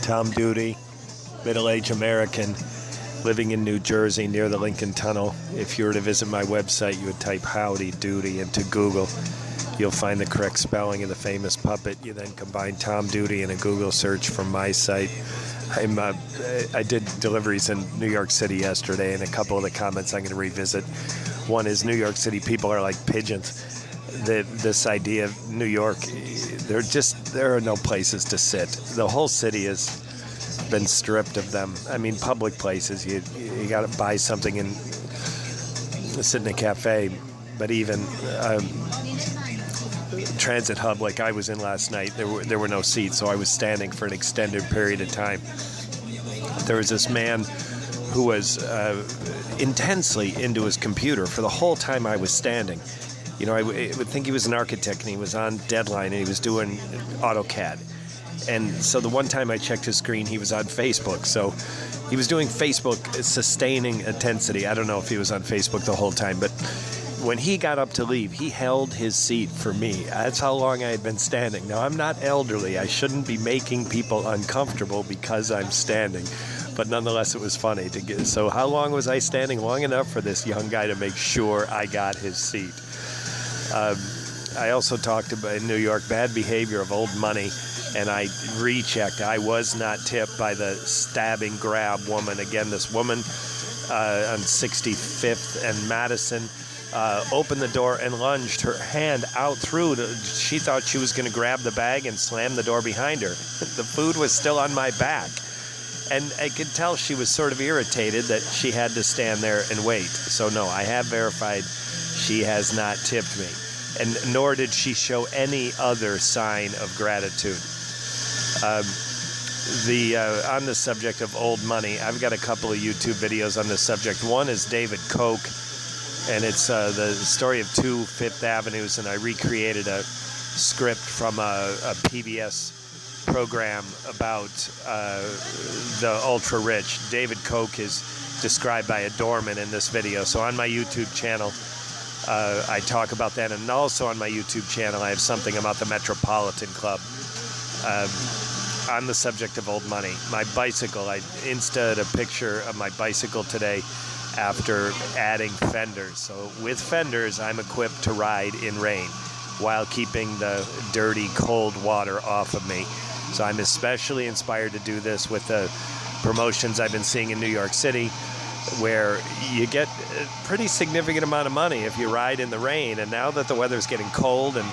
Tom Duty, middle-aged American, living in New Jersey near the Lincoln Tunnel. If you were to visit my website, you would type Howdy Doody into Google. You'll find the correct spelling of the famous puppet. You then combine Tom Duty in a Google search from my site. I did deliveries in New York City yesterday, and a couple of the comments I'm going to revisit. One is New York City people are like pigeons. This idea of New York, there are no places to sit. The whole city has been stripped of them. I mean, public places, you got to buy something and sit in a cafe, but even transit hub like I was in last night, there were no seats, so I was standing for an extended period of time. There was this man who was intensely into his computer for the whole time I was standing. You know, I would think he was an architect, and he was on deadline, and he was doing AutoCAD. And so the one time I checked his screen, he was on Facebook. So he was doing Facebook sustaining intensity. I don't know if he was on Facebook the whole time, but when he got up to leave, he held his seat for me. That's how long I had been standing. Now, I'm not elderly. I shouldn't be making people uncomfortable because I'm standing. But nonetheless, it was funny to get. So how long was I standing? Long enough for this young guy to make sure I got his seat. I also talked about in New York, bad behavior of old money, and I rechecked. I was not tipped by the stabbing grab woman. Again, this woman on 65th and Madison opened the door and lunged her hand out through. She thought she was going to grab the bag and slam the door behind her. The food was still on my back. And I could tell she was sort of irritated that she had to stand there and wait. So no, I have verified she has not tipped me. And nor did she show any other sign of gratitude. On the subject of old money, I've got a couple of YouTube videos on this subject. One is David Koch, and it's the story of two Fifth Avenues, and I recreated a script from a PBS program about the ultra-rich. David Koch is described by a doorman in this video. So on my YouTube channel, I talk about that, and also on my YouTube channel I have something about the Metropolitan Club. On the subject of old money, my bicycle, I insta'd a picture of my bicycle today after adding fenders. So with fenders, I'm equipped to ride in rain while keeping the dirty, cold water off of me. So I'm especially inspired to do this with the promotions I've been seeing in New York City, where you get a pretty significant amount of money if you ride in the rain. And now that the weather's getting cold, and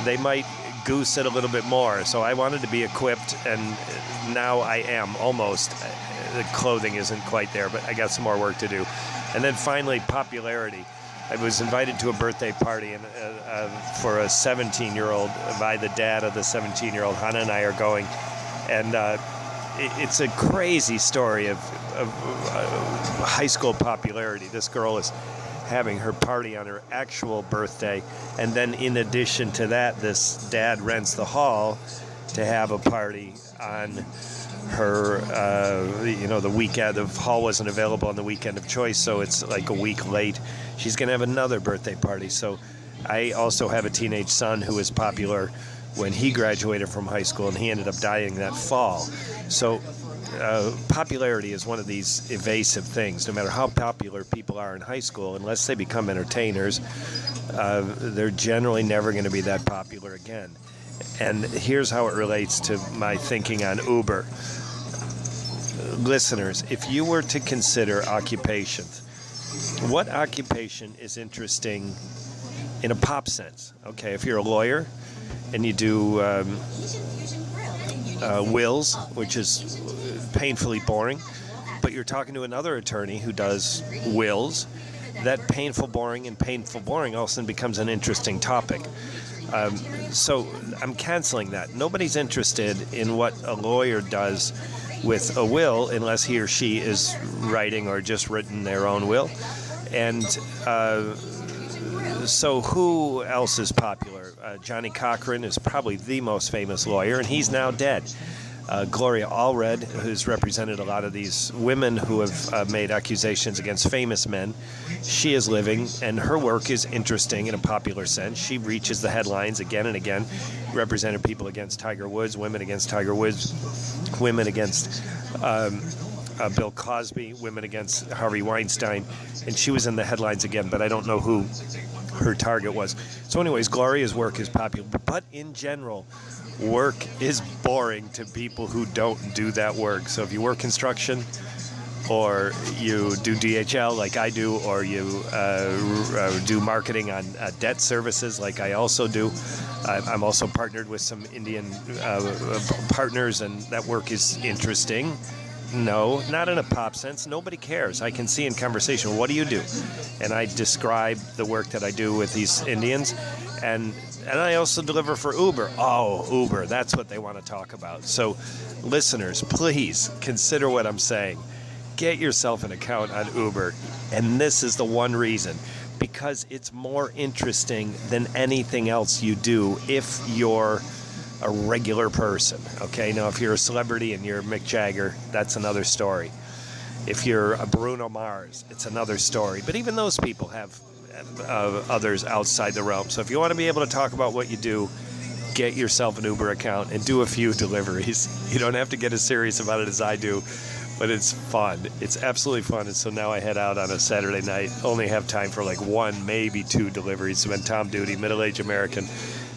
they might goose it a little bit more. So I wanted to be equipped, and now I am almost. The clothing isn't quite there, but I got some more work to do. And then finally, popularity. I was invited to a birthday party for a 17-year-old by the dad of the 17-year-old. Hannah and I are going. And it's a crazy story of high school popularity. This girl is having her party on her actual birthday, and then in addition to that, this dad rents the hall to have a party on her, the weekend. The hall wasn't available on the weekend of choice, so it's like a week late. She's going to have another birthday party. So I also have a teenage son who was popular when he graduated from high school, and he ended up dying that fall. So popularity is one of these evasive things. No matter how popular people are in high school, unless they become entertainers, they're generally never going to be that popular again. And here's how it relates to my thinking on Uber. Listeners, if you were to consider occupations, what occupation is interesting in a pop sense? Okay, if you're a lawyer and you do wills, which is painfully boring, but you're talking to another attorney who does wills, that painful boring also becomes an interesting topic. So I'm canceling that. Nobody's interested in what a lawyer does with a will unless he or she is writing or just written their own will. And so who else is popular? Johnny Cochran is probably the most famous lawyer, and he's now dead. Gloria Allred, who's represented a lot of these women who have made accusations against famous men. She is living, and her work is interesting in a popular sense. She reaches the headlines again and again, represented people against Tiger Woods, women against Tiger Woods, women against Bill Cosby, women against Harvey Weinstein, and she was in the headlines again, but I don't know who her target was. So anyways, Gloria's work is popular, but in general, work is boring to people who don't do that work. So if you work construction, or you do DHL like I do, or you do marketing on debt services like I also do. I'm also partnered with some Indian partners, and that work is interesting. No, not in a pop sense. Nobody cares. I can see in conversation, what do you do? And I describe the work that I do with these Indians, and I also deliver for Uber. Oh, Uber, that's what they want to talk about. So, listeners, please consider what I'm saying. Get yourself an account on Uber, and this is the one reason, because it's more interesting than anything else you do if you're a regular person. Okay, now if you're a celebrity and you're Mick Jagger, that's another story. If you're a Bruno Mars, it's another story. But even those people have others outside the realm. So if you want to be able to talk about what you do, get yourself an Uber account and do a few deliveries. You don't have to get as serious about it as I do, but it's fun. It's absolutely fun. And so now I head out on a Saturday night, only have time for like one, maybe two deliveries. So I'm Tom Duty, middle-aged American,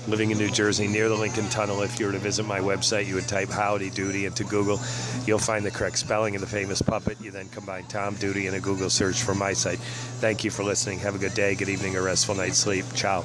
living in New Jersey near the Lincoln Tunnel. If you were to visit my website, you would type Howdy Doody into Google. You'll find the correct spelling of the famous puppet. You then combine Tom Duty in a Google search for my site. Thank you for listening. Have a good day, good evening, or restful night's sleep. Ciao.